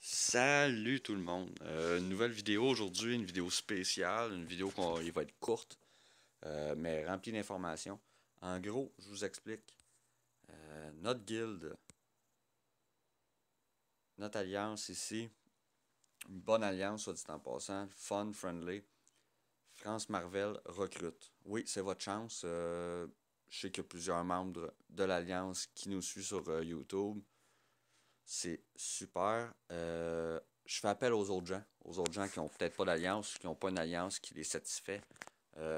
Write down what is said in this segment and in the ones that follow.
Salut tout le monde. Une nouvelle vidéo aujourd'hui, une vidéo spéciale, une vidéo qui va être courte, mais remplie d'informations. En gros, je vous explique. Notre guilde, notre alliance ici, une bonne alliance, soit dit en passant, fun, friendly. France Marvel recrute. Oui, c'est votre chance. Je sais qu'il y a plusieurs membres de l'alliance qui nous suivent sur YouTube. C'est super. Je fais appel aux autres gens qui ont peut-être pas d'alliance, qui n'ont pas une alliance qui les satisfait.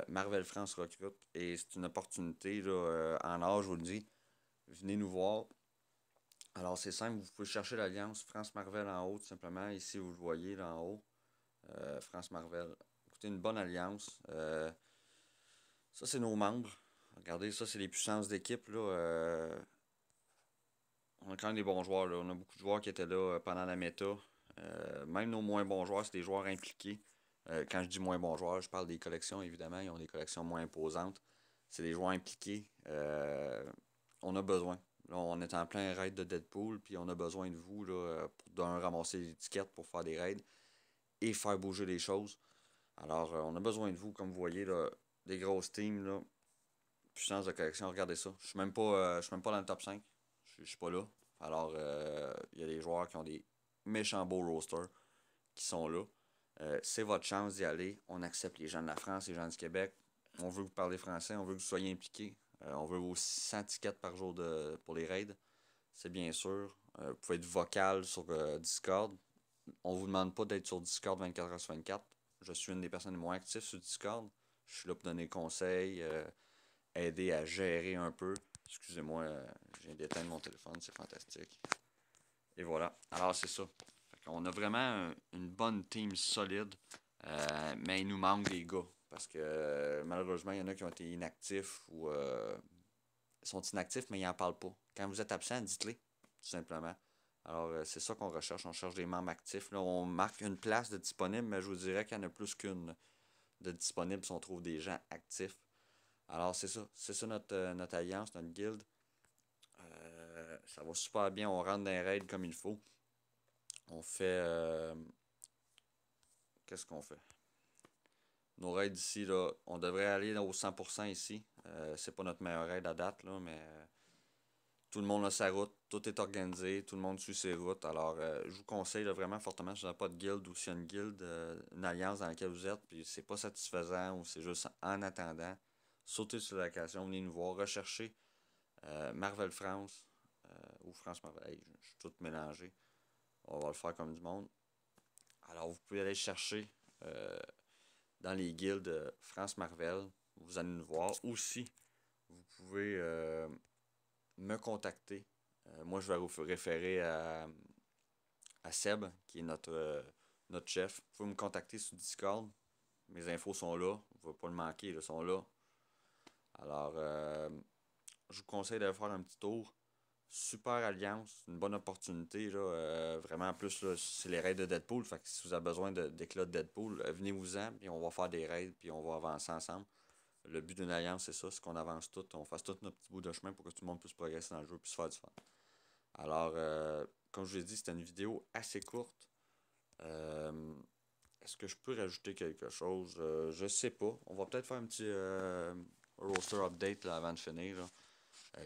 Marvel France recrute et c'est une opportunité là, en or, je vous le dis. Venez nous voir. Alors c'est simple, vous pouvez chercher l'alliance France Marvel en haut, tout simplement. Ici, vous le voyez là en haut. France Marvel. Écoutez, une bonne alliance. Ça, c'est nos membres. Regardez, ça, c'est les puissances d'équipe. Là. On a quand même des bons joueurs. Là. On a beaucoup de joueurs qui étaient là pendant la méta. Même nos moins bons joueurs, c'est des joueurs impliqués. Quand je dis moins bons joueurs, je parle des collections, évidemment. Ils ont des collections moins imposantes. C'est des joueurs impliqués. On a besoin. Là, on est en plein raid de Deadpool, puis on a besoin de vous là, pour d'un ramasser les étiquettes pour faire des raids et faire bouger les choses. Alors, on a besoin de vous, comme vous voyez, là, des grosses teams, là, puissance de collection. Regardez ça. Je suis même pas dans le top 5. Je suis pas là. Alors, il y a des joueurs qui ont des méchants beaux rosters qui sont là. C'est votre chance d'y aller. On accepte les gens de la France, les gens du Québec. On veut que vous parlez français, on veut que vous soyez impliqués. On veut vos 100 tickets par jour pour les raids. C'est bien sûr. Vous pouvez être vocal sur Discord. On vous demande pas d'être sur Discord 24h sur 24. Je suis une des personnes les moins actives sur Discord. Je suis là pour donner conseils, aider à gérer un peu. Excusez-moi, je viens d'éteindre mon téléphone, c'est fantastique. Et voilà. Alors, c'est ça. On a vraiment une bonne team solide, mais il nous manque des gars. Parce que malheureusement, il y en a qui ont été inactifs ou sont inactifs, mais ils n'en parlent pas. Quand vous êtes absent, dites-les, tout simplement. Alors, c'est ça qu'on recherche. On cherche des membres actifs. Là, on marque une place de disponible, mais je vous dirais qu'il y en a plus qu'une de disponible si on trouve des gens actifs. Alors, c'est ça. C'est ça notre alliance, notre guilde. Ça va super bien. On rentre dans les raids comme il faut. On fait. Qu'est-ce qu'on fait? Nos raids ici, là, on devrait aller au 100% ici. C'est pas notre meilleur raid à date, là, mais tout le monde a sa route, tout est organisé, tout le monde suit ses routes. Alors, je vous conseille là, vraiment fortement, si vous n'avez pas de guild ou si y a une guild, une alliance dans laquelle vous êtes, puis c'est pas satisfaisant ou c'est juste en attendant, sautez sur l'occasion, venez nous voir, recherchez Marvel France ou France Marvel. Hey, je suis tout mélangé. On va le faire comme du monde. Alors, vous pouvez aller chercher dans les guildes France Marvel. Vous allez nous voir. Aussi, vous pouvez me contacter. Moi, je vais vous référer à Seb, qui est notre chef. Vous pouvez me contacter sur Discord. Mes infos sont là. Vous ne pouvez pas le manquer, ils sont là. Alors, je vous conseille d'aller faire un petit tour. Super alliance, une bonne opportunité. Là, vraiment, en plus, c'est les raids de Deadpool. Fait que si vous avez besoin d'éclats de Deadpool, venez-vous-en, puis on va faire des raids, puis on va avancer ensemble. Le but d'une alliance, c'est ça, c'est qu'on avance tout, on fasse tout notre petit bout de chemin pour que tout le monde puisse progresser dans le jeu et se faire du fun. Alors, comme je vous l'ai dit, c'était une vidéo assez courte. Euh, Est-ce que je peux rajouter quelque chose? Je sais pas. On va peut-être faire un petit roster update là, avant de finir. Là.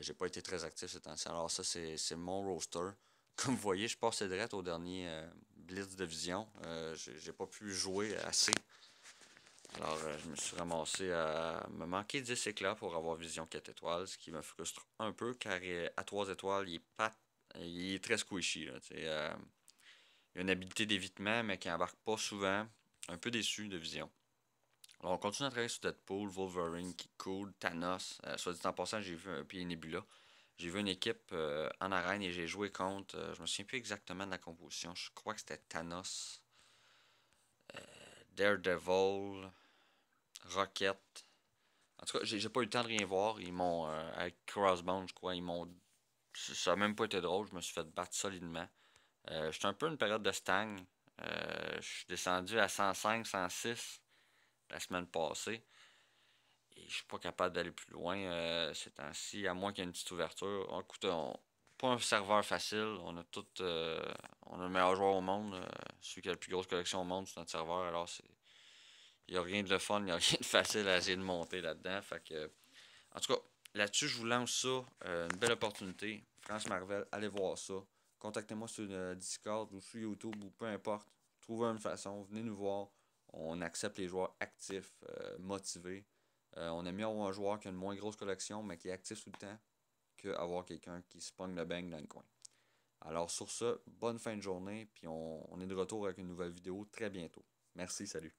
J'ai pas été très actif ces temps-ci. Alors ça, c'est mon roster. Comme vous voyez, je passais direct au dernier Blitz de Vision. J'ai pas pu jouer assez. Alors, je me suis ramassé à me manquer 10 éclats pour avoir Vision 4 étoiles, ce qui me frustre un peu, car à 3 étoiles, il est très squishy. Là, il a une habilité d'évitement, mais qui embarque pas souvent. Un peu déçu de Vision. Alors, on continue à travailler sur Deadpool, Wolverine, qui est cool, Thanos. Soit dit en passant, j'ai vu un pied Nebula. J'ai vu une équipe en arène et j'ai joué contre. Je me souviens plus exactement de la composition. Je crois que c'était Thanos, Daredevil, Rocket. En tout cas, j'ai pas eu le temps de rien voir. Ils m'ont. Avec Crossbone, je crois, ils m'ont. Ça a même pas été drôle. Je me suis fait battre solidement. J'étais un peu une période de stagne. Je suis descendu à 105, 106 la semaine passée. Et je suis pas capable d'aller plus loin ces temps-ci, à moins qu'il y ait une petite ouverture. Écoute, pas un serveur facile. On a on a le meilleur joueur au monde. Celui qui a la plus grosse collection au monde sur notre serveur. Alors, il n'y a rien de le fun, il n'y a rien de facile à essayer de monter là-dedans. Fait que, en tout cas, là-dessus, je vous lance ça. Une belle opportunité. France Marvel, allez voir ça. Contactez-moi sur Discord ou sur YouTube ou peu importe. Trouvez une façon, venez nous voir. On accepte les joueurs actifs, motivés. On aime mieux avoir un joueur qui a une moins grosse collection, mais qui est actif tout le temps, qu'avoir quelqu'un qui se pogne le bang dans le coin. Alors sur ce, bonne fin de journée, puis on est de retour avec une nouvelle vidéo très bientôt. Merci, salut.